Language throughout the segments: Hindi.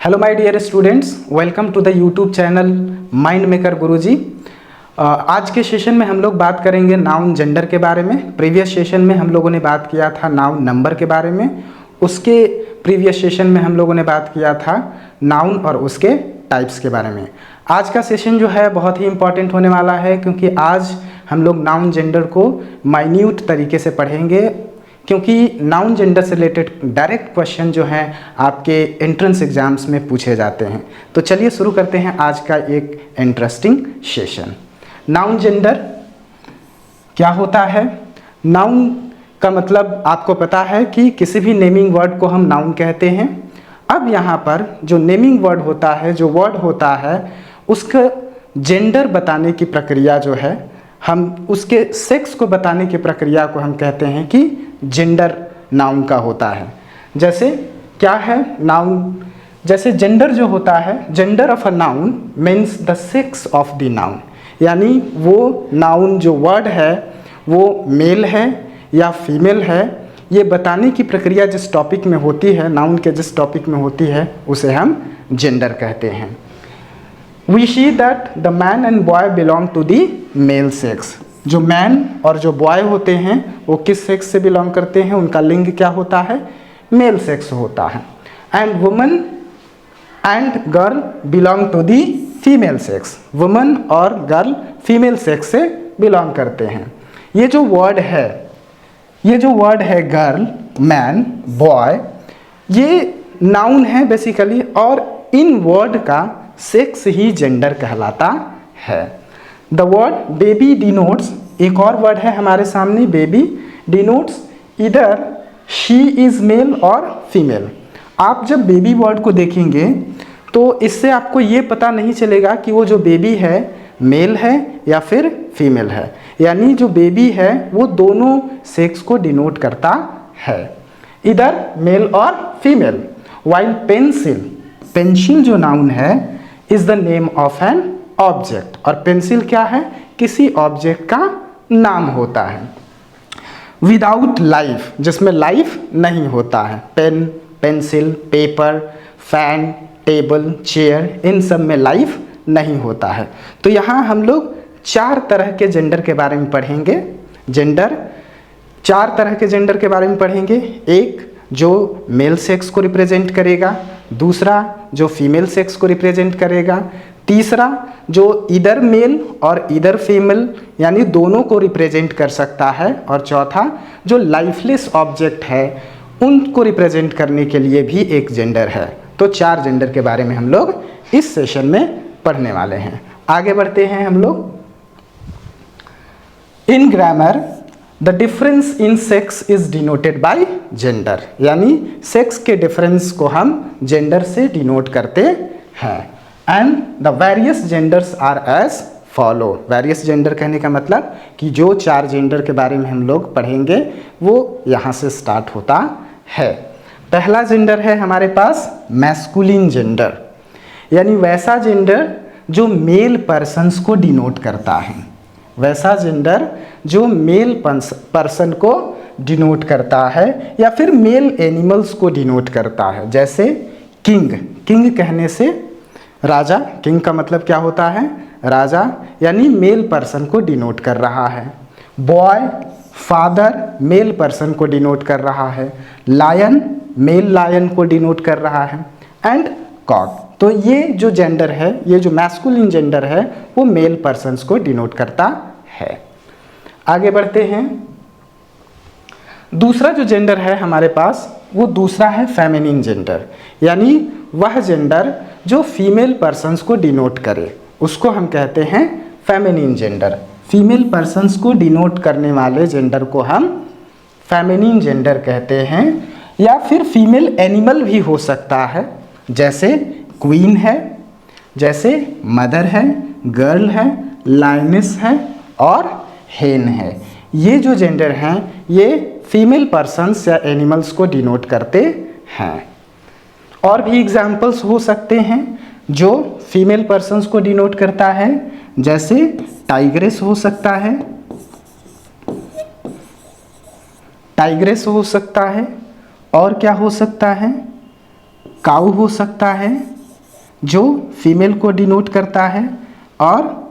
Hello my dear students, welcome to the YouTube channel mind maker Guruji. आज के सेशन में हम लोग बात करेंगे नाउन जेंडर के बारे में। प्रीवियस सेशन में हम लोगों ने बात किया था नाउन नंबर के बारे में। उसके प्रीवियस सेशन में हम लोगों ने बात किया था नाउन और उसके टाइप्स के बारे में। आज का सेशन जो है बहुत ही इंपॉर्टेंट होने वाला है, क्योंकि आज हम लोग नाउन जेंडर को माइन्यूट तरीके से पढ़ेंगे, क्योंकि नाउन जेंडर से रिलेटेड डायरेक्ट क्वेश्चन जो हैं आपके एंट्रेंस एग्जाम्स में पूछे जाते हैं। तो चलिए शुरू करते हैं आज का एक इंटरेस्टिंग सेशन। नाउन जेंडर क्या होता है? नाउन का मतलब आपको पता है कि किसी भी नेमिंग वर्ड को हम नाउन कहते हैं। अब यहाँ पर जो नेमिंग वर्ड होता है, जो वर्ड होता है, उसका जेंडर बताने की प्रक्रिया जो है, हम उसके सेक्स को बताने की प्रक्रिया को हम कहते हैं कि जेंडर नाउन का होता है। जैसे क्या है नाउन? जैसे जेंडर जो होता है, gender of a noun means the sex of the noun, यानी वो नाउन जो वर्ड है वो मेल है या फीमेल है, ये बताने की प्रक्रिया जिस टॉपिक में होती है, नाउन के जिस टॉपिक में होती है, उसे हम जेंडर कहते हैं। We see that the man and boy belong to the male sex। जो मैन और जो बॉय होते हैं वो किस सेक्स से बिलोंग करते हैं? उनका लिंग क्या होता है? मेल सेक्स होता है। And woman and girl belong to the female sex. Woman और गर्ल फीमेल सेक्स से बिलोंग करते हैं। ये जो वर्ड है गर्ल, मैन, बॉय, ये नाउन है बेसिकली, और इन वर्ड का सेक्स ही जेंडर कहलाता है। द वर्ड बेबी डिनोट्स, एक और वर्ड है हमारे सामने, बेबी डिनोट्स इधर शी इज मेल और फीमेल। आप जब बेबी वर्ड को देखेंगे तो इससे आपको ये पता नहीं चलेगा कि वो जो बेबी है मेल है या फिर फीमेल है, यानी जो बेबी है वो दोनों सेक्स को डिनोट करता है, इधर मेल और फीमेल। वाइल पेंसिल, पेंसिल जो नाउन है is the name of an object, और पेंसिल क्या है? किसी ऑब्जेक्ट का नाम होता है। विदाउट लाइफ, जिसमें लाइफ नहीं होता है, pen, pencil, paper, fan, table, chair, इन सब में लाइफ नहीं होता है। तो यहाँ हम लोग 4 तरह के जेंडर के बारे में पढ़ेंगे। जेंडर, 4 तरह के जेंडर के बारे में पढ़ेंगे। एक जो मेल सेक्स को रिप्रेजेंट करेगा, दूसरा जो फीमेल सेक्स को रिप्रेजेंट करेगा, तीसरा जो इधर मेल और इधर फीमेल यानी दोनों को रिप्रेजेंट कर सकता है, और चौथा जो लाइफलेस ऑब्जेक्ट है उनको रिप्रेजेंट करने के लिए भी एक जेंडर है। तो 4 जेंडर के बारे में हम लोग इस सेशन में पढ़ने वाले हैं। आगे बढ़ते हैं हम लोग। In grammar the difference in sex is denoted by gender, यानी सेक्स के डिफरेंस को हम जेंडर से डिनोट करते हैं। And the various genders are as follow. Various gender कहने का मतलब कि जो 4 जेंडर के बारे में हम लोग पढ़ेंगे वो यहाँ से स्टार्ट होता है। पहला जेंडर है हमारे पास मैस्कुलिन जेंडर, यानी वैसा जेंडर जो मेल पर्सन्स को डिनोट करता है, वैसा जेंडर जो मेल पर्सन को डिनोट करता है या फिर मेल एनिमल्स को डिनोट करता है। जैसे किंग, किंग कहने से राजा, किंग का मतलब क्या होता है? राजा, यानी मेल पर्सन को डिनोट कर रहा है। बॉय, फादर, मेल पर्सन को डिनोट कर रहा है। लायन, मेल लायन को डिनोट कर रहा है। एंड कॉक, तो ये जो जेंडर है, ये जो मैस्कुलिन जेंडर है, वो मेल पर्सन्स को डिनोट करता है। आगे बढ़ते हैं। दूसरा जो जेंडर है हमारे पास, वो दूसरा है फेमिनिन जेंडर, यानी वह जेंडर जो फीमेल पर्सन्स को डिनोट करे, उसको हम कहते हैं फेमिनिन जेंडर। फीमेल पर्सन्स को डिनोट करने वाले जेंडर को हम फेमिनिन जेंडर कहते हैं। या फिर फीमेल एनिमल भी हो सकता है, जैसे क्वीन है, जैसे मदर है, गर्ल है, लायनेस है और हेन है। ये जो जेंडर हैं ये फीमेल पर्सन्स या एनिमल्स को डिनोट करते हैं। और भी एग्जाम्पल्स हो सकते हैं जो फीमेल पर्सन्स को डिनोट करता है, जैसे टाइग्रेस हो सकता है, टाइग्रेस हो सकता है, और क्या हो सकता है? काऊ हो सकता है जो फीमेल को डिनोट करता है, और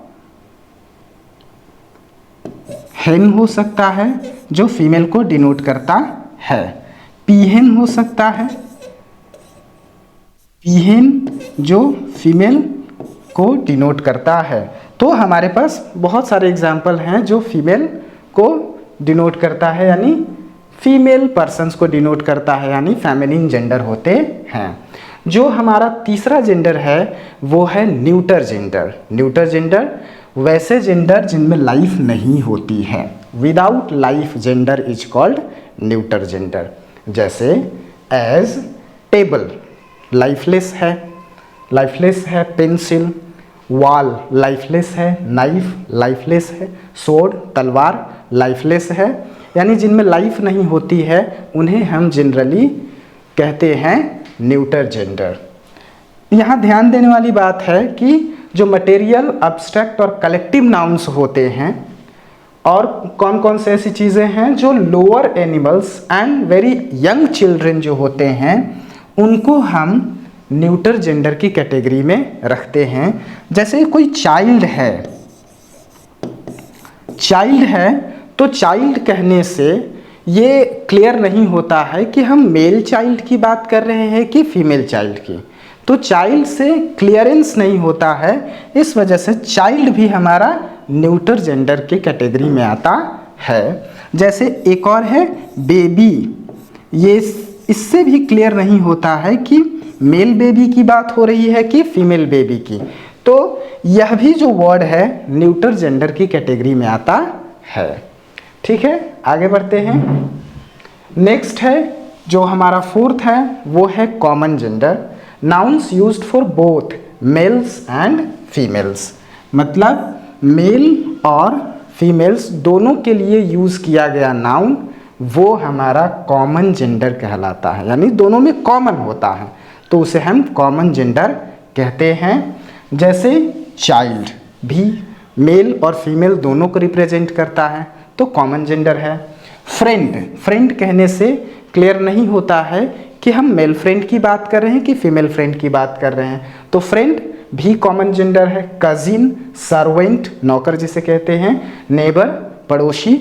हेन हो सकता है जो फीमेल को डिनोट करता है। पीहेन हो सकता है, पीहेन जो फीमेल को डिनोट करता है। तो हमारे पास बहुत सारे एग्जाम्पल हैं जो फीमेल को डिनोट करता है, यानी फीमेल पर्सन्स को डिनोट करता है, यानी फेमिनिन जेंडर होते हैं। जो हमारा तीसरा जेंडर है वो है न्यूटर जेंडर। न्यूटर जेंडर वैसे जेंडर जिनमें लाइफ नहीं होती है। Without life gender is called neuter gender. जैसे एज टेबल लाइफलेस है, पेंसिल, वॉल लाइफलेस है, नाइफ लाइफलेस है, सोर्ड तलवार लाइफलेस है। यानी जिनमें लाइफ नहीं होती है उन्हें हम जनरली कहते हैं न्यूटर जेंडर। यहाँ ध्यान देने वाली बात है कि जो मटेरियल, अब्स्ट्रैक्ट और कलेक्टिव नाउन्स होते हैं, और कौन कौन से ऐसी चीज़ें हैं जो lower animals and very young children जो होते हैं उनको हम न्यूटर जेंडर की कैटेगरी में रखते हैं। जैसे कोई चाइल्ड है तो चाइल्ड कहने से ये क्लियर नहीं होता है कि हम मेल चाइल्ड की बात कर रहे हैं कि फीमेल चाइल्ड की। तो चाइल्ड से क्लियरेंस नहीं होता है, इस वजह से चाइल्ड भी हमारा न्यूटर जेंडर की कैटेगरी में आता है। जैसे एक और है बेबी, ये इससे भी क्लियर नहीं होता है कि मेल बेबी की बात हो रही है कि फीमेल बेबी की। तो यह भी जो वर्ड है न्यूटर जेंडर की कैटेगरी में आता है। ठीक है, आगे बढ़ते हैं। नेक्स्ट है जो हमारा फोर्थ है वो है common gender. Nouns used for both mails and females, मतलब मेल और फीमेल्स दोनों के लिए यूज़ किया गया नाउन वो हमारा कॉमन जेंडर कहलाता है, यानी दोनों में कॉमन होता है तो उसे हम कॉमन जेंडर कहते हैं। जैसे चाइल्ड भी मेल और फीमेल दोनों को रिप्रेजेंट करता है तो कॉमन जेंडर है। फ्रेंड कहने से क्लियर नहीं होता है कि हम मेल फ्रेंड की बात कर रहे हैं कि फीमेल फ्रेंड की बात कर रहे हैं, तो फ्रेंड भी कॉमन जेंडर है। कजिन, सर्वेंट नौकर जिसे कहते हैं, नेबर पड़ोसी,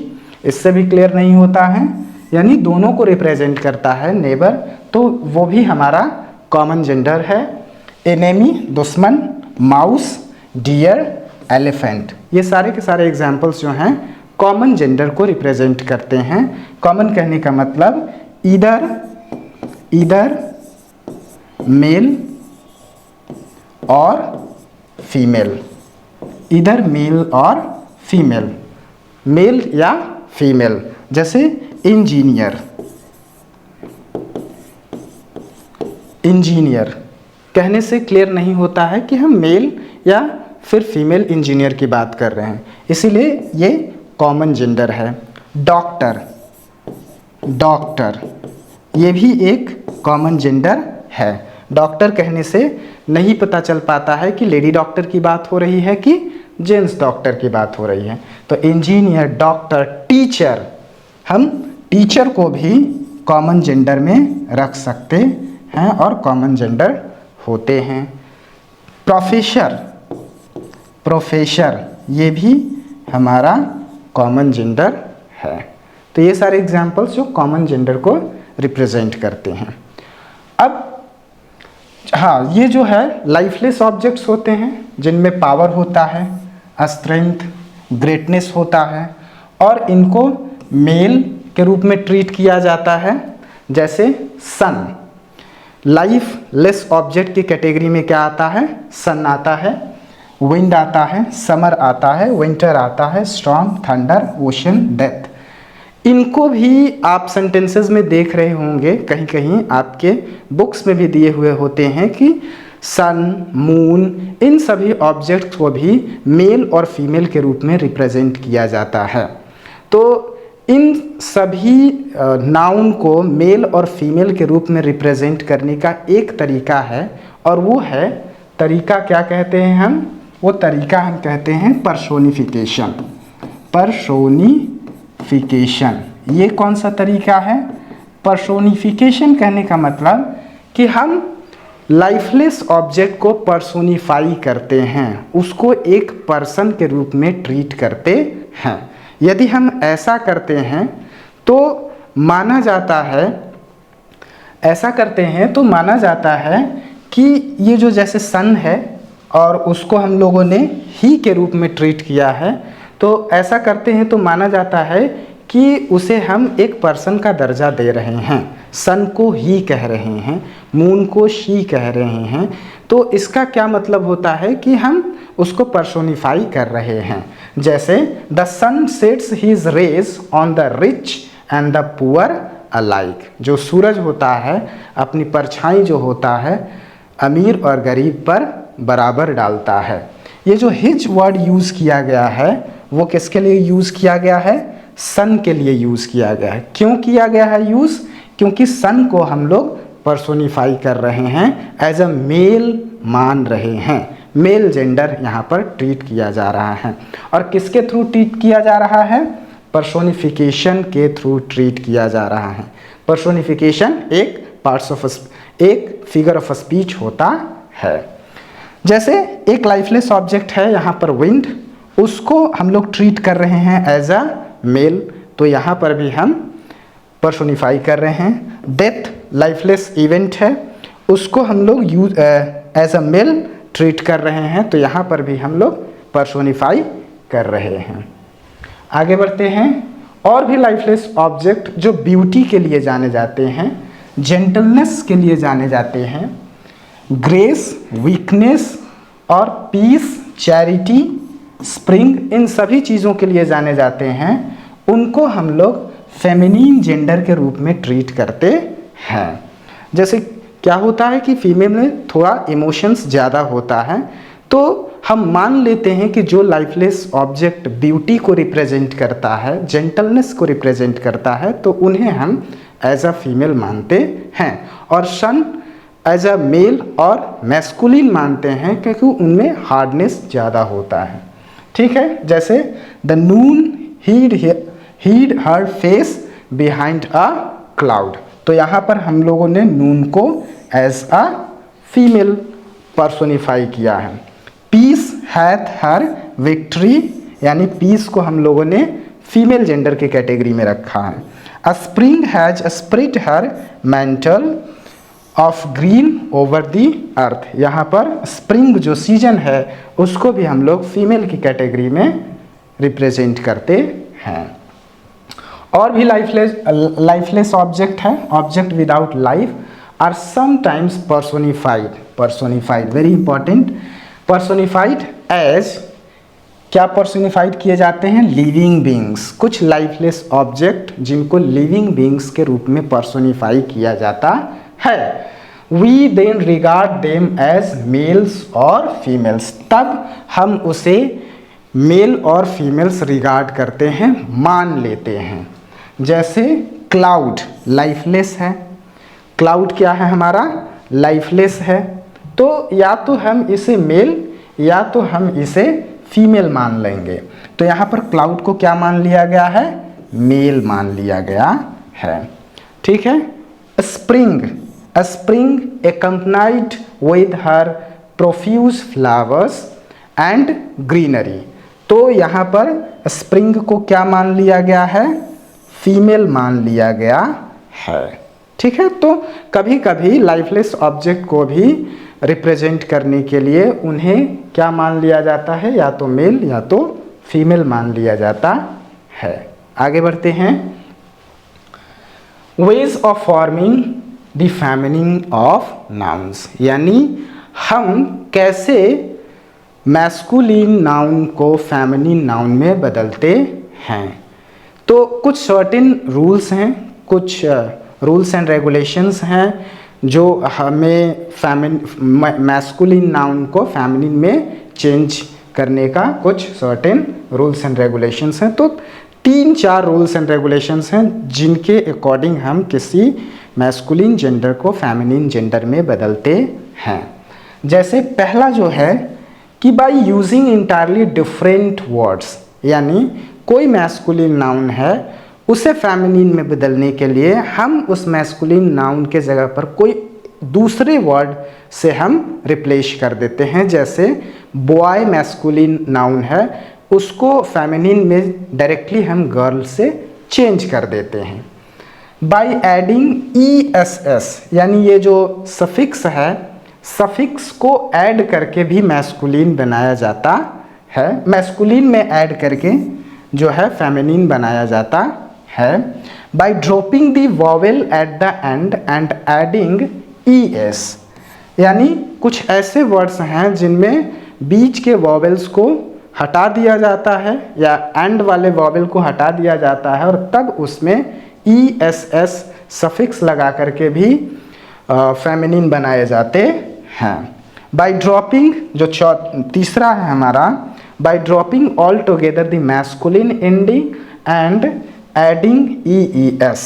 इससे भी क्लियर नहीं होता है, यानी दोनों को रिप्रेजेंट करता है नेबर, तो वो भी हमारा कॉमन जेंडर है। एनेमी दुश्मन, माउस, डियर, एलिफेंट, ये सारे के सारे एग्जाम्पल्स जो हैं कॉमन जेंडर को रिप्रेजेंट करते हैं। कॉमन कहने का मतलब इधर मेल और फीमेल, इधर मेल और फीमेल, मेल या फीमेल। जैसे इंजीनियर कहने से क्लियर नहीं होता है कि हम मेल या फिर फीमेल इंजीनियर की बात कर रहे हैं, इसीलिए ये कॉमन जेंडर है। डॉक्टर ये भी एक कॉमन जेंडर है। डॉक्टर कहने से नहीं पता चल पाता है कि लेडी डॉक्टर की बात हो रही है कि जेंट्स डॉक्टर की बात हो रही है। तो इंजीनियर, डॉक्टर, टीचर, हम टीचर को भी कॉमन जेंडर में रख सकते हैं और कॉमन जेंडर होते हैं। प्रोफेसर ये भी हमारा कॉमन जेंडर है। तो ये सारे एग्जाम्पल्स जो कॉमन जेंडर को रिप्रेजेंट करते हैं। अब हाँ, ये जो है लाइफलेस ऑब्जेक्ट्स होते हैं जिनमें पावर होता है, स्ट्रेंथ, ग्रेटनेस होता है, और इनको मेल के रूप में ट्रीट किया जाता है। जैसे सन, लाइफलेस ऑब्जेक्ट की कैटेगरी में क्या आता है? सन आता है, विंड आता है, समर आता है, विंटर आता है, स्टॉर्म, थंडर, ओशन, डेथ। इनको भी आप सेंटेंसेस में देख रहे होंगे, कहीं कहीं आपके बुक्स में भी दिए हुए होते हैं कि सन, मून, इन सभी ऑब्जेक्ट्स को भी मेल और फीमेल के रूप में रिप्रेजेंट किया जाता है। तो इन सभी नाउन को मेल और फीमेल के रूप में रिप्रेजेंट करने का एक तरीका है, और वो है तरीका क्या कहते हैं हम? वो तरीका हम कहते हैं पर्सोनिफिकेशन। ये कौन सा तरीका है? पर्सोनिफिकेशन कहने का मतलब कि हम लाइफलेस ऑब्जेक्ट को पर्सोनिफाई करते हैं, उसको एक पर्सन के रूप में ट्रीट करते हैं। यदि हम ऐसा करते हैं तो माना जाता है, ऐसा करते हैं तो माना जाता है कि ये जो जैसे सन है और उसको हम लोगों ने ही के रूप में ट्रीट किया है, तो ऐसा करते हैं तो माना जाता है कि उसे हम एक पर्सन का दर्जा दे रहे हैं। सन को ही कह रहे हैं, मून को शी कह रहे हैं, तो इसका क्या मतलब होता है कि हम उसको पर्सोनिफाई कर रहे हैं। जैसे the sun sets his rays on the rich and the poor alike, जो सूरज होता है अपनी परछाई जो होता है अमीर और गरीब पर बराबर डालता है। ये जो हिज वर्ड यूज़ किया गया है वो किसके लिए यूज़ किया गया है? सन के लिए यूज़ किया गया है। क्यों किया गया है यूज़? क्योंकि सन को हम लोग पर्सोनिफाई कर रहे हैं, एज अ मेल मान रहे हैं, मेल जेंडर यहाँ पर ट्रीट किया जा रहा है। और किसके थ्रू ट्रीट किया जा रहा है? पर्सोनिफिकेशन के थ्रू ट्रीट किया जा रहा है। पर्सोनिफिकेशन एक फिगर ऑफ स्पीच होता है। जैसे एक लाइफलेस ऑब्जेक्ट है यहाँ पर विंड, उसको हम लोग ट्रीट कर रहे हैं एज अ मेल, तो यहाँ पर भी हम पर्सोनिफाई कर रहे हैं। डेथ लाइफलेस इवेंट है, उसको हम लोग use as a male treat कर रहे हैं, तो यहाँ पर भी हम लोग पर्सोनिफाई कर रहे हैं। आगे बढ़ते हैं। और भी लाइफलेस ऑब्जेक्ट जो ब्यूटी के लिए जाने जाते हैं, जेंटलनेस के लिए जाने जाते हैं, ग्रेस, वीकनेस और पीस, चैरिटी, स्प्रिंग, इन सभी चीज़ों के लिए जाने जाते हैं, उनको हम लोग फेमिनिन जेंडर के रूप में ट्रीट करते हैं। जैसे क्या होता है कि फीमेल में थोड़ा इमोशंस ज़्यादा होता है, तो हम मान लेते हैं कि जो लाइफलेस ऑब्जेक्ट ब्यूटी को रिप्रेजेंट करता है, जेंटलनेस को रिप्रेजेंट करता है, तो उन्हें हम एज अ फीमेल मानते हैं। और सन एज अ मेल और मैस्कुलिन मानते हैं क्योंकि उनमें हार्डनेस ज़्यादा होता है। ठीक है। जैसे the moon hid her face behind a cloud, तो यहाँ पर हम लोगों ने नून को एज अ फीमेल पर्सोनिफाई किया है। पीस हैथ हर विक्ट्री, यानी पीस को हम लोगों ने फीमेल जेंडर के कैटेगरी में रखा है। A spring has spread her mantle of green over the earth, यहाँ पर स्प्रिंग जो सीजन है उसको भी हम लोग फीमेल की कैटेगरी में रिप्रेजेंट करते हैं। और भी लाइफलेस ऑब्जेक्ट है, object without life are sometimes personified, very important, personified as, क्या पर्सोनिफाइड किए जाते हैं? Living beings. कुछ लाइफलेस ऑब्जेक्ट जिनको लिविंग बींग्स के रूप में पर्सोनिफाई किया जाता है। We then regard them as males और फीमेल्स, तब हम उसे मेल और फीमेल्स रिगार्ड करते हैं, मान लेते हैं। जैसे क्लाउड लाइफलेस है, क्लाउड क्या है हमारा? लाइफलेस है, तो या तो हम इसे मेल या तो हम इसे फीमेल मान लेंगे। तो यहाँ पर क्लाउड को क्या मान लिया गया है? मेल मान लिया गया है। ठीक है। Spring accompanied with her profuse flowers and greenery, तो यहाँ पर स्प्रिंग को क्या मान लिया गया है? फीमेल मान लिया गया है। ठीक है। तो कभी कभी लाइफलेस ऑब्जेक्ट को भी रिप्रेजेंट करने के लिए उन्हें क्या मान लिया जाता है? या तो मेल या तो फीमेल मान लिया जाता है। आगे बढ़ते हैं। Ways of forming the feminine of nouns, यानी हम कैसे मैस्कुलिन नाउन को फेमिनिन नाउन में बदलते हैं। तो कुछ सर्टेन रूल्स हैं, कुछ रूल्स एंड रेगुलेशंस हैं जो हमें मैस्कुलिन नाउन को फेमिनिन में चेंज करने का कुछ सर्टेन रूल्स एंड रेगुलेशंस हैं। तो 3-4 रूल्स एंड रेगुलेशंस हैं जिनके अकॉर्डिंग हम किसी मैस्कुलिन जेंडर को फेमिनिन जेंडर में बदलते हैं। जैसे पहला जो है कि by using entirely different words, यानी कोई मैस्कुलिन नाउन है उसे फेमिनिन में बदलने के लिए हम उस मैस्कुलिन नाउन के जगह पर कोई दूसरे वर्ड से हम रिप्लेस कर देते हैं। जैसे बॉय मैस्कुलिन नाउन है, उसको फेमिनिन में डायरेक्टली हम गर्ल से चेंज कर देते हैं बाय एडिंग ESS, यानी ये जो सफिक्स है, सफिक्स को ऐड करके भी मैस्कुलिन बनाया जाता है, मैस्कुलिन में ऐड करके जो है फेमिनिन बनाया जाता है। By dropping the vowel at the end and adding ES, यानी कुछ ऐसे वर्ड्स हैं जिनमें बीच के वॉवेल्स को हटा दिया जाता है या एंड वाले वॉवेल को हटा दिया जाता है और तब उसमें ESS सफिक्स लगा करके भी फेमिनिन बनाए जाते हैं। बाय ड्रॉपिंग, जो तीसरा है हमारा, by dropping all together the masculine ending and adding EES,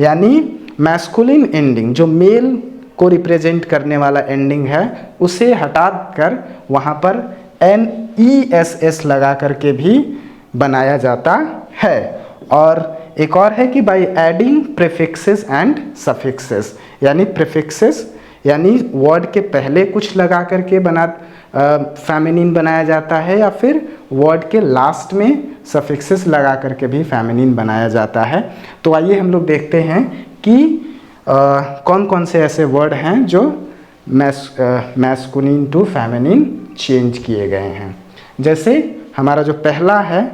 यानी मैस्कुलिन एंडिंग जो मेल को रिप्रेजेंट करने वाला एंडिंग है उसे हटाकर वहाँ पर NESS लगा करके भी बनाया जाता है। और एक और है कि bye adding prefixes and suffixes, यानी प्रीफिक्सेस यानी वर्ड के पहले कुछ लगा करके फेमिनिन बनाया जाता है या फिर वर्ड के लास्ट में सफिक्सेस लगा करके भी फेमिनिन बनाया जाता है। तो आइए हम लोग देखते हैं कि कौन कौन से ऐसे वर्ड हैं जो मैस्कुलिन टू फेमिनिन चेंज किए गए हैं। जैसे हमारा जो पहला है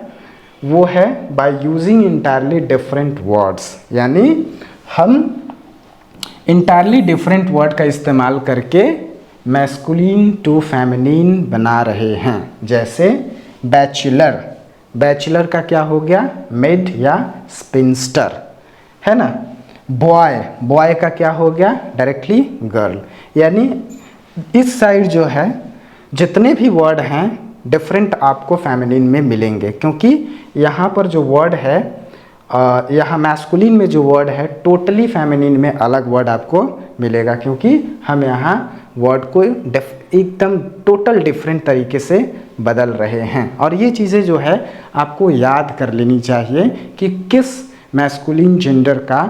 वो है by using entirely different words, यानी हम इंटायरली डिफरेंट वर्ड का इस्तेमाल करके मैस्कुलिन टू फेमिनिन बना रहे हैं। जैसे बैचलर, बैचलर का क्या हो गया, मेड या स्पिंस्टर, है ना। बॉय, बॉय का क्या हो गया, डायरेक्टली गर्ल। यानी इस साइड जो है जितने भी वर्ड हैं डिफरेंट आपको फेमिनिन में मिलेंगे, क्योंकि यहाँ पर जो वर्ड है यहाँ मैस्कुलिन में जो वर्ड है टोटली फेमिनिन में अलग वर्ड आपको मिलेगा, क्योंकि हम यहाँ वर्ड को एकदम टोटल डिफरेंट तरीके से बदल रहे हैं। और ये चीज़ें जो है आपको याद कर लेनी चाहिए कि किस मैस्कुलिन जेंडर का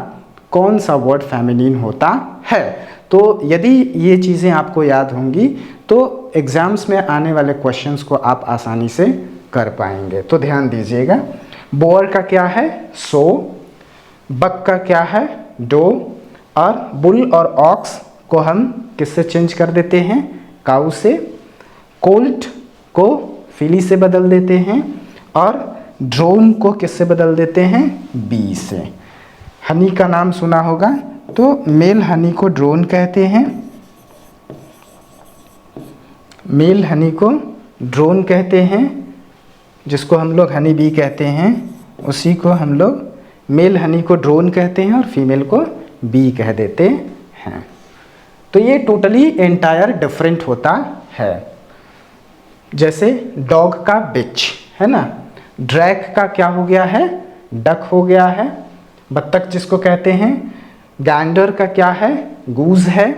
कौन सा वर्ड फेमिनिन होता है। तो यदि ये चीज़ें आपको याद होंगी तो एग्ज़ाम्स में आने वाले क्वेश्चंस को आप आसानी से कर पाएंगे। तो ध्यान दीजिएगा, बोअर का क्या है, सो, बक का क्या है, डो, और बुल और ऑक्स को हम किससे चेंज कर देते हैं, काऊ से, कोल्ट को फिली से बदल देते हैं और ड्रोन को किससे बदल देते हैं, बी से। हनी का नाम सुना होगा, तो मेल हनी को ड्रोन कहते हैं, मेल हनी को ड्रोन कहते हैं, जिसको हम लोग हनी बी कहते हैं उसी को हम लोग मेल हनी को ड्रोन कहते हैं और फीमेल को बी कह देते हैं। तो ये टोटली एंटायर डिफरेंट होता है। जैसे डॉग का बिच, है ना, ड्रैग का क्या हो गया है, डक हो गया है, बत्तख जिसको कहते हैं, गैंडर का क्या है, गूज है,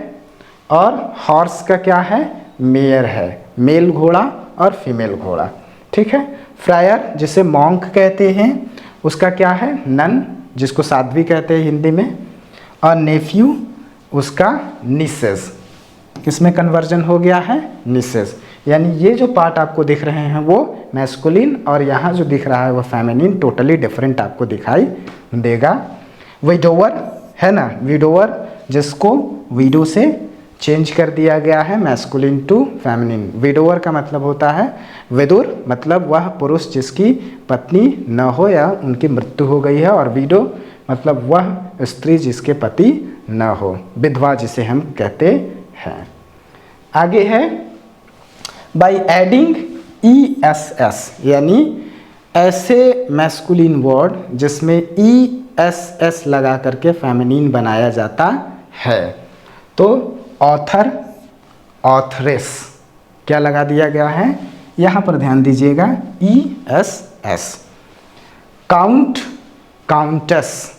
और हॉर्स का क्या है, मेयर है, मेल घोड़ा और फीमेल घोड़ा, ठीक है। फ्रायर जिसे मॉन्क कहते हैं उसका क्या है, नन, जिसको साध्वी कहते हैं हिंदी में, और नेफ्यू उसका निसेस, किसमें कन्वर्जन हो गया है, निसेस। यानी ये जो पार्ट आपको दिख रहे हैं वो मैस्कुलिन और यहाँ जो दिख रहा है वो फेमिनिन, टोटली डिफरेंट आपको दिखाई देगा। विडोवर है ना, विडोवर जिसको विडो से चेंज कर दिया गया है मैस्कुलिन टू फेमिनिन। विडोवर का मतलब होता है विदुर, मतलब वह पुरुष जिसकी पत्नी न हो या उनकी मृत्यु हो गई है, और विडो मतलब वह स्त्री जिसके पति न हो, विधवा जिसे हम कहते हैं। आगे है बाय एडिंग ESS, यानी ऐसे मैस्कुलिन वर्ड जिसमें ESS लगा करके फेमिनिन बनाया जाता है। तो ऑथर, ऑथरेस क्या लगा दिया गया है, यहाँ पर ध्यान दीजिएगा, ESS। Count, countess,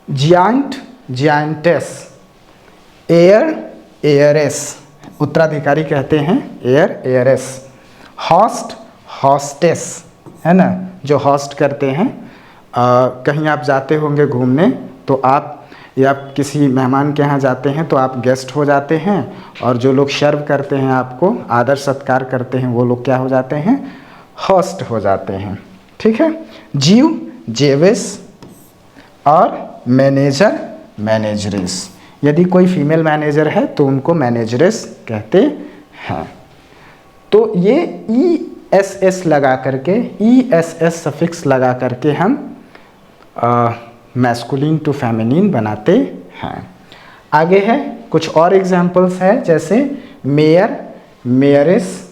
giant, giantess, heir, heiress, उत्तराधिकारी कहते हैं, एयर, एयरेस। हॉस्ट, हॉस्टेस, है ना, जो हॉस्ट करते हैं। कहीं आप जाते होंगे घूमने तो आप या किसी मेहमान के यहाँ जाते हैं तो आप गेस्ट हो जाते हैं, और जो लोग सर्व करते हैं आपको आदर सत्कार करते हैं वो लोग क्या हो जाते हैं, होस्ट हो जाते हैं। ठीक है। जीव जेविस और मैनेजर मैनेजरेस। यदि कोई फीमेल मैनेजर है तो उनको मैनेजरेस कहते हैं। तो ये ESS लगा करके, ESS सफिक्स लगा करके हम मैस्कुलिन टू फेमिनिन बनाते हैं। आगे है कुछ और एग्जाम्पल्स है, जैसे मेयर मेयरेस।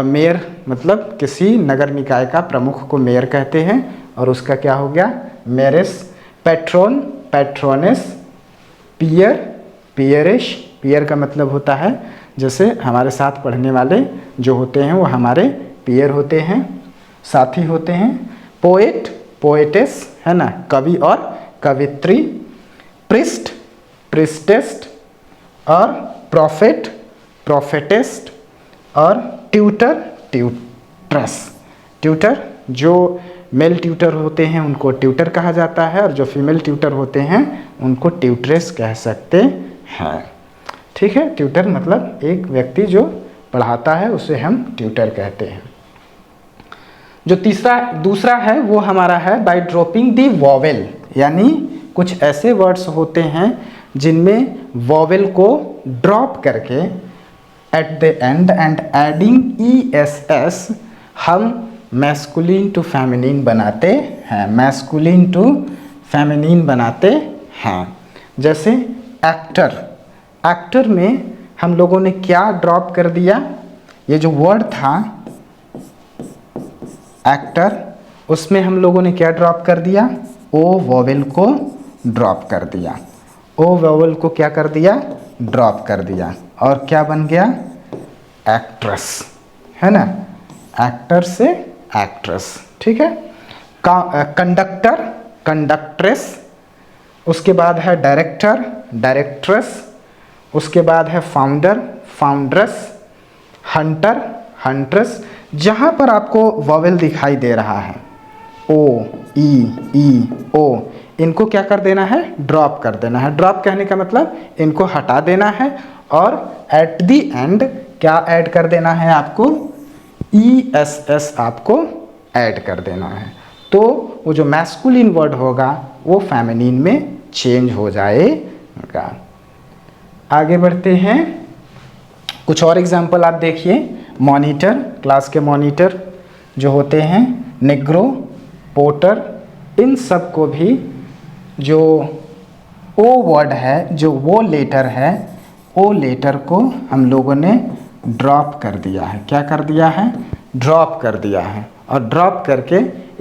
मेयर मतलब किसी नगर निकाय का प्रमुख को मेयर कहते हैं, और उसका क्या हो गया, मेयरेस। पैट्रोन पैट्रोनेस। पियर पियरिश। पियर का मतलब होता है जैसे हमारे साथ पढ़ने वाले जो होते हैं वो हमारे पियर होते हैं, साथी होते हैं। पोएट पोएटेस है ना, कवि और कवित्री। प्रिस्ट प्रिस्टेस्ट और प्रॉफिट प्रॉफिटेस्ट और ट्यूटर ट्यूट्रस। ट्यूटर जो मेल ट्यूटर होते हैं उनको ट्यूटर कहा जाता है, और जो फीमेल ट्यूटर होते हैं उनको ट्यूट्रेस कह सकते हैं। ठीक है। ट्यूटर मतलब एक व्यक्ति जो पढ़ाता है उसे हम ट्यूटर कहते हैं। जो दूसरा है वो हमारा है बाय ड्रॉपिंग दी वॉवेल, यानी कुछ ऐसे वर्ड्स होते हैं जिनमें वॉवेल को ड्रॉप करके eight the end and adding ESS हम मैस्कुलिन टू फेमिनिन बनाते हैं, मैस्कुलिन टू फेमिनिन बनाते हैं। जैसे एक्टर, एक्टर में हम लोगों ने क्या ड्रॉप कर दिया, ये जो वर्ड था एक्टर, उसमें हम लोगों ने क्या ड्रॉप कर दिया, ओ वोवेल को ड्रॉप कर दिया। ओ वोवेल को क्या कर दिया, ड्रॉप कर दिया, और क्या बन गया, एक्ट्रेस, है ना, एक्टर से एक्ट्रेस। ठीक है। कंडक्टर कंडक्ट्रेस, उसके बाद है डायरेक्टर डायरेक्ट्रेस, उसके बाद है फाउंडर फाउंड्रेस, हंटर हंट्रेस। जहाँ पर आपको वॉवेल दिखाई दे रहा है ओ ई ओ, इनको क्या कर देना है, ड्रॉप कर देना है। ड्रॉप कहने का मतलब इनको हटा देना है, और एट दी एंड क्या ऐड कर देना है आपको, ESS आपको ऐड कर देना है। तो वो जो मैस्कुलिन वर्ड होगा वो फेमिनिन में चेंज हो जाएगा। आगे बढ़ते हैं, कुछ और एग्जाम्पल आप देखिए। मॉनिटर, क्लास के मॉनिटर जो होते हैं, नेग्रो, पोर्टर, इन सब को भी जो ओ वर्ड है, जो वो लेटर है, ओ लेटर को हम लोगों ने ड्रॉप कर दिया है। क्या कर दिया है, ड्रॉप कर दिया है, और ड्रॉप करके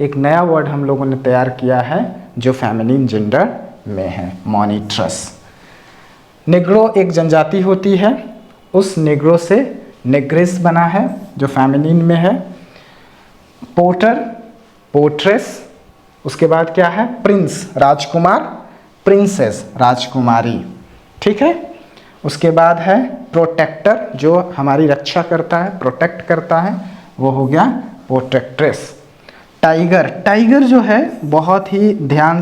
एक नया वर्ड हम लोगों ने तैयार किया है जो फेमिनिन जेंडर में है, मॉनिट्रस। नेग्रो एक जनजाति होती है, उस नेग्रो से नेग्रेस बना है जो फेमिनिन में है। पोर्टर पोर्ट्रेस, उसके बाद क्या है, प्रिंस राजकुमार, प्रिंसेस राजकुमारी। ठीक है। उसके बाद है प्रोटेक्टर, जो हमारी रक्षा करता है, प्रोटेक्ट करता है, वो हो गया प्रोटेक्ट्रेस। टाइगर, टाइगर जो है बहुत ही ध्यान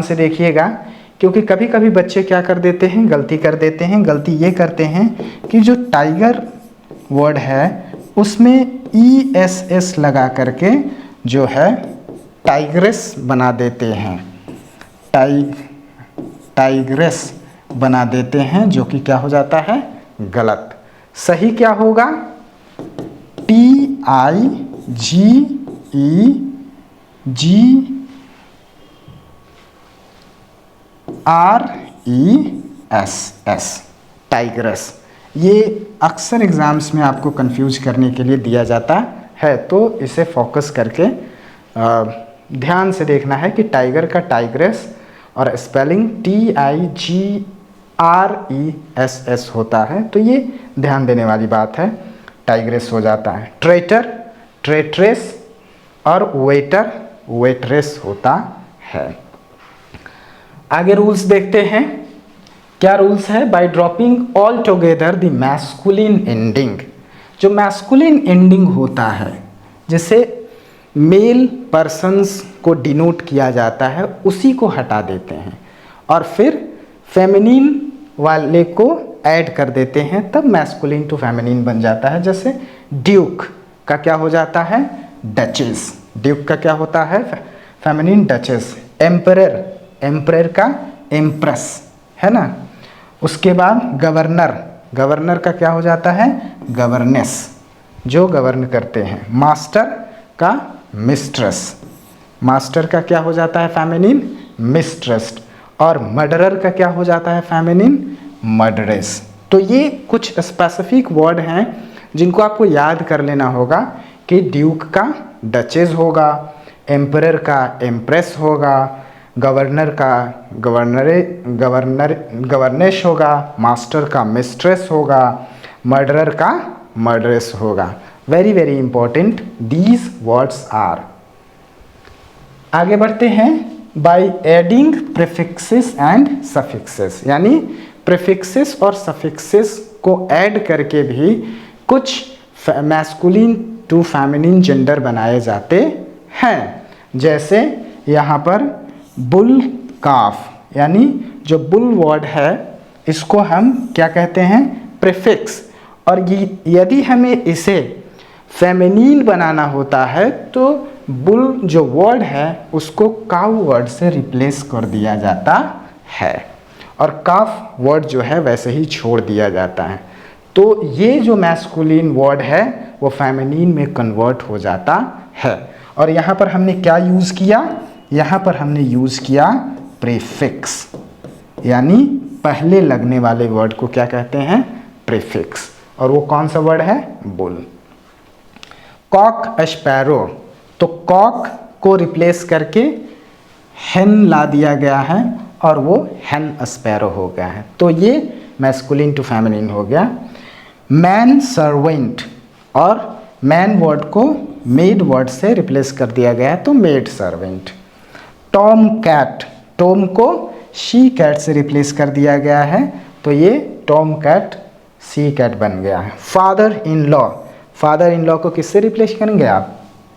से देखिएगा, क्योंकि कभी कभी बच्चे क्या कर देते हैं, गलती कर देते हैं। गलती ये करते हैं कि जो टाइगर वर्ड है उसमें ESS लगा करके जो है टाइग्रेस बना देते हैं, टाइग्रेस बना देते हैं, जो कि क्या हो जाता है, गलत। सही क्या होगा, TIGERESS, टाइग्रेस। ये अक्सर एग्ज़ाम्स में आपको कंफ्यूज करने के लिए दिया जाता है, तो इसे फोकस करके ध्यान से देखना है कि टाइगर का टाइग्रेस और स्पेलिंग TIGRESS होता है, तो ये ध्यान देने वाली बात है, टाइग्रेस हो जाता है। ट्रेटर ट्रेट्रेस और वेटर वेट्रेस होता है। आगे रूल्स देखते हैं। क्या रूल्स है, by dropping all together the masculine ending. जो मैस्कुलिन एंडिंग होता है, जैसे मेल पर्सन्स को डिनोट किया जाता है उसी को हटा देते हैं और फिर फेमिनिन वाले को ऐड कर देते हैं, तब मैस्कुलिन टू फेमिनिन बन जाता है। जैसे ड्यूक का क्या हो जाता है? डचेस। ड्यूक का क्या होता है? Feminine duchess. एम्परर, एम्परर का एम्प्रेस, है ना। उसके बाद गवर्नर, गवर्नर का क्या हो जाता है? गवर्नेस, जो गवर्न करते हैं। मास्टर का मिस्ट्रेस, मास्टर का क्या हो जाता है? Feminine mistress. और मर्डरर का क्या हो जाता है? Feminine murderess. तो ये कुछ स्पेसिफिक वर्ड हैं जिनको आपको याद कर लेना होगा कि ड्यूक का डचेस होगा, एम्परर का एम्प्रेस होगा, गवर्नर का गवर्नेश होगा, मास्टर का मिस्ट्रेस होगा, मर्डरर का मर्डरेस होगा। Very very important these words are. आगे बढ़ते हैं। By adding prefixes and suffixes, यानी प्रीफिक्सेस और सफिक्सेस को ऐड करके भी कुछ मैस्कुलिन टू फेमिनिन जेंडर बनाए जाते हैं। जैसे यहाँ पर बुल काफ, यानी जो बुल वर्ड है इसको हम क्या कहते हैं? प्रीफिक्स। और यदि हमें इसे फेमिनिन बनाना होता है तो बुल जो वर्ड है उसको काव वर्ड से रिप्लेस कर दिया जाता है और काफ वर्ड जो है वैसे ही छोड़ दिया जाता है। तो ये जो मैस्कुलिन वर्ड है वो फेमिनिन में कन्वर्ट हो जाता है। और यहाँ पर हमने क्या यूज़ किया? यहाँ पर हमने यूज़ किया प्रीफिक्स, यानी पहले लगने वाले वर्ड को क्या कहते हैं? प्रीफिक्स। और वो कौन सा वर्ड है? बुल। कॉक स्पैरो, तो कॉक को रिप्लेस करके हेन ला दिया गया है और वो हेन स्पैरो हो गया है। तो ये मैस्कुलिन टू फेमिनिन हो गया। मैन सर्वेंट, और मैन वर्ड को मेड वर्ड से रिप्लेस कर दिया गया है तो maid servant. Tom cat, tom को शी कैट से रिप्लेस कर दिया गया है तो ये टॉम कैट सी कैट बन गया है। Father in law, father in law को किससे रिप्लेस करेंगे आप?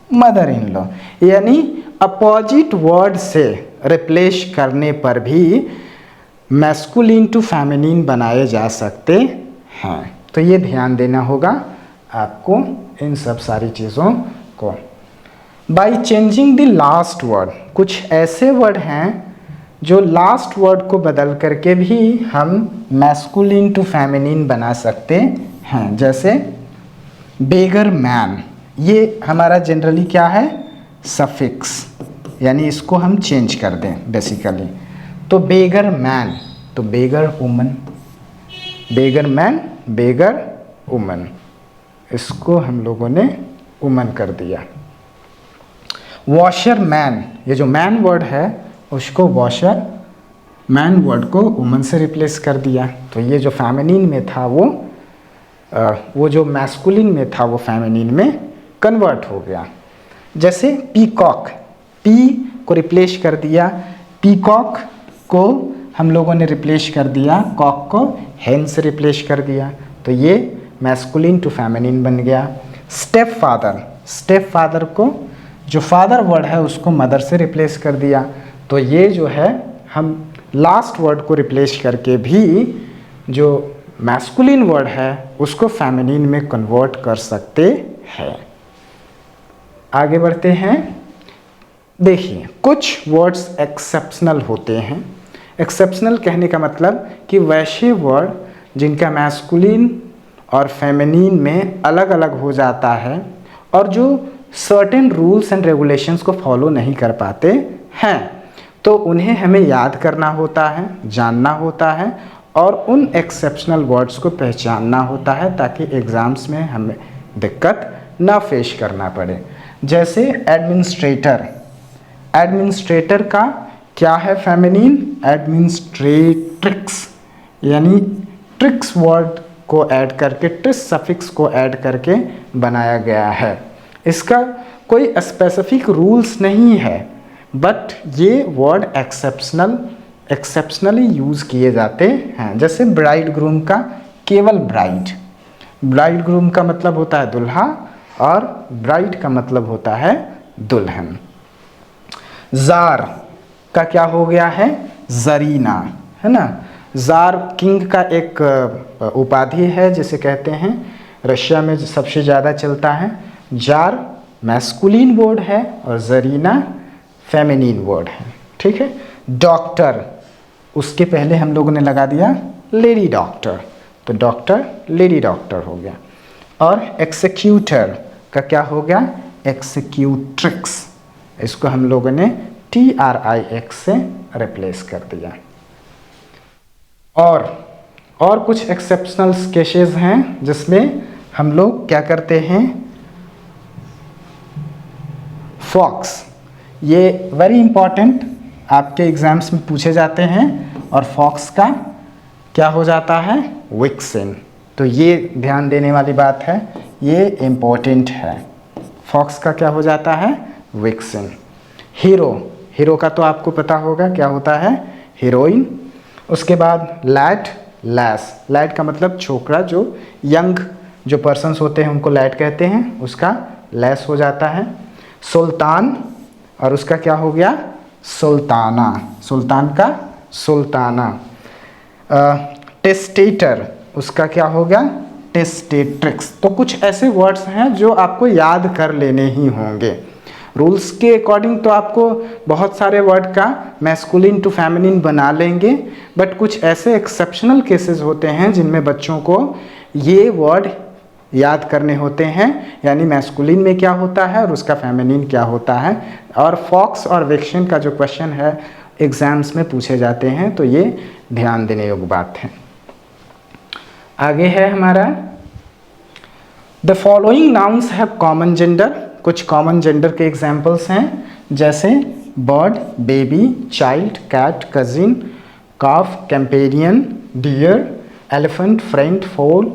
Mother in law. यानी अपोजिट वर्ड से रिप्लेस करने पर भी मैस्कुलिन टू फेमिनिन बनाए जा सकते हैं। तो ये ध्यान देना होगा आपको इन सब सारी चीज़ों को। By changing the last word, कुछ ऐसे वर्ड हैं जो लास्ट वर्ड को बदल करके भी हम मैस्कुलिन टू फेमिनिन बना सकते हैं। जैसे बेगर मैन, ये हमारा जनरली क्या है? सफिक्स, यानी इसको हम चेंज कर दें बेसिकली। तो बेगर मैन, तो बेगर वुमन, बेगर मैन बेगर वुमन, इसको हम लोगों ने वुमन कर दिया। वॉशर मैन, ये जो मैन वर्ड है उसको वॉशर मैन वर्ड को वुमन से रिप्लेस कर दिया। तो ये जो फेमिनिन में था वो जो मैस्कुलिन में था वो फेमिनिन में कन्वर्ट हो गया। जैसे पीकॉक, पी को रिप्लेस कर दिया, पीकॉक को हम लोगों ने रिप्लेस कर दिया, कॉक को हेन से रिप्लेस कर दिया। तो ये मैस्कुलिन टू फेमिनिन बन गया। स्टेप फादर, स्टेप फादर को जो फादर वर्ड है उसको मदर से रिप्लेस कर दिया। तो ये जो है हम लास्ट वर्ड को रिप्लेस करके भी जो मैस्कुलिन वर्ड है उसको फेमिनिन में कन्वर्ट कर सकते हैं। आगे बढ़ते हैं। देखिए, कुछ वर्ड्स एक्सेप्शनल होते हैं। एक्सेप्शनल कहने का मतलब कि वैसे वर्ड जिनका मैस्कुलिन और फेमिनिन में अलग अलग हो जाता है और जो सर्टेन रूल्स एंड रेगुलेशंस को फॉलो नहीं कर पाते हैं, तो उन्हें हमें याद करना होता है, जानना होता है और उन एक्सेप्शनल वर्ड्स को पहचानना होता है ताकि एग्ज़ाम्स में हमें दिक्कत ना फेस करना पड़े। जैसे एडमिनिस्ट्रेटर, एडमिनिस्ट्रेटर का क्या है फेमिनिन? एडमिनिस्ट्रेट्रिक्स, यानी ट्रिक्स वर्ड को ऐड करके, ट्रिक्स सफिक्स को ऐड करके बनाया गया है। इसका कोई स्पेसिफिक रूल्स नहीं है, बट ये वर्ड एक्सेप्शनली यूज़ किए जाते हैं। जैसे ब्राइड ग्रूम का केवल ब्राइड, ब्राइड ग्रूम का मतलब होता है दुल्हा और ब्राइड का मतलब होता है दुल्हन। जार का क्या हो गया है? जरीना, है ना। जार किंग का एक उपाधि है जिसे कहते हैं, रशिया में सबसे ज़्यादा चलता है। जार मैस्कुलिन वर्ड है और जरीना फेमिनिन वर्ड है, ठीक है। डॉक्टर, उसके पहले हम लोगों ने लगा दिया लेडी डॉक्टर, तो डॉक्टर लेडी डॉक्टर हो गया। और एक्सिक्यूटर का क्या हो गया? एक्सिक्यूट्रिक्स, इसको हम लोगों ने TRIX से रिप्लेस कर दिया। और कुछ एक्सेप्शनल केसेस हैं जिसमें हम लोग क्या करते हैं? फॉक्स, ये वेरी इंपॉर्टेंट आपके एग्जाम्स में पूछे जाते हैं, और फॉक्स का क्या हो जाता है? विक्सिन। तो ये ध्यान देने वाली बात है, ये इम्पोर्टेंट है। फॉक्स का क्या हो जाता है? विक्सिन। हीरो, हीरो का तो आपको पता होगा क्या होता है? हीरोइन। उसके बाद लैड, लैस, लैड का मतलब छोकरा, जो यंग जो पर्सन्स होते हैं उनको लैड कहते हैं, उसका लैस हो जाता है। सुल्तान, और उसका क्या हो गया? सुल्ताना, सुल्तान का सुल्ताना। टेस्टेटर, उसका क्या हो गया? टेस्टेट्रिक्स। तो कुछ ऐसे वर्ड्स हैं जो आपको याद कर लेने ही होंगे। रूल्स के अकॉर्डिंग तो आपको बहुत सारे वर्ड का मैस्कुलिन टू फेमिनिन बना लेंगे, बट कुछ ऐसे एक्सेप्शनल केसेस होते हैं जिनमें बच्चों को ये वर्ड याद करने होते हैं, यानी मैस्कुलिन में क्या होता है और उसका फेमिनिन क्या होता है। और फॉक्स और विक्सिन का जो क्वेश्चन है एग्जाम्स में पूछे जाते हैं, तो ये ध्यान देने योग्य बात है। आगे है हमारा the following nouns have common gender. कुछ कॉमन जेंडर के एग्जाम्पल्स हैं, जैसे bird, baby, child, cat, cousin, calf, companion, deer, elephant, friend, foal,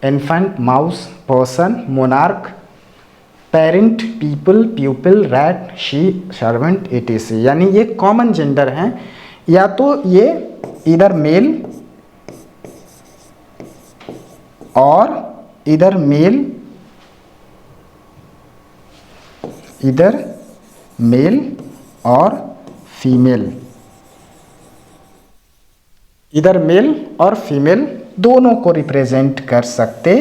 infant, mouse, person, monarch, parent, people, pupil, rat, she, servant, etc। यानी ये कॉमन जेंडर हैं, या तो ये इधर मेल और इधर मेल, इधर मेल और फीमेल, इधर मेल और फीमेल दोनों को रिप्रेजेंट कर सकते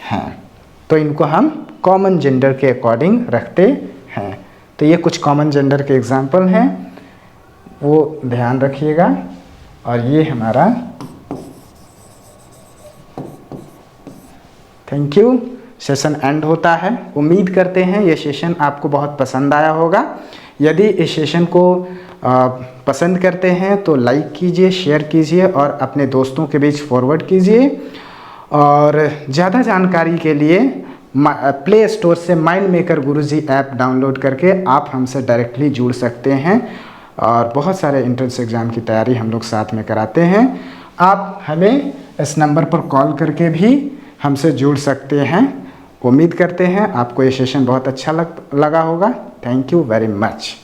हैं, तो इनको हम कॉमन जेंडर के अकॉर्डिंग रखते हैं। तो ये कुछ कॉमन जेंडर के एग्जाम्पल हैं, वो ध्यान रखिएगा। और ये हमारा थैंक यू सेशन एंड होता है। उम्मीद करते हैं ये सेशन आपको बहुत पसंद आया होगा। यदि इस सेशन को पसंद करते हैं तो लाइक कीजिए, शेयर कीजिए और अपने दोस्तों के बीच फॉरवर्ड कीजिए। और ज़्यादा जानकारी के लिए प्ले स्टोर से माइंड मेकर गुरुजी ऐप डाउनलोड करके आप हमसे डायरेक्टली जुड़ सकते हैं, और बहुत सारे एंट्रेंस एग्ज़ाम की तैयारी हम लोग साथ में कराते हैं। आप हमें इस नंबर पर कॉल करके भी हमसे जुड़ सकते हैं। उम्मीद करते हैं आपको ये सेशन बहुत अच्छा लगा होगा। Thank you very much.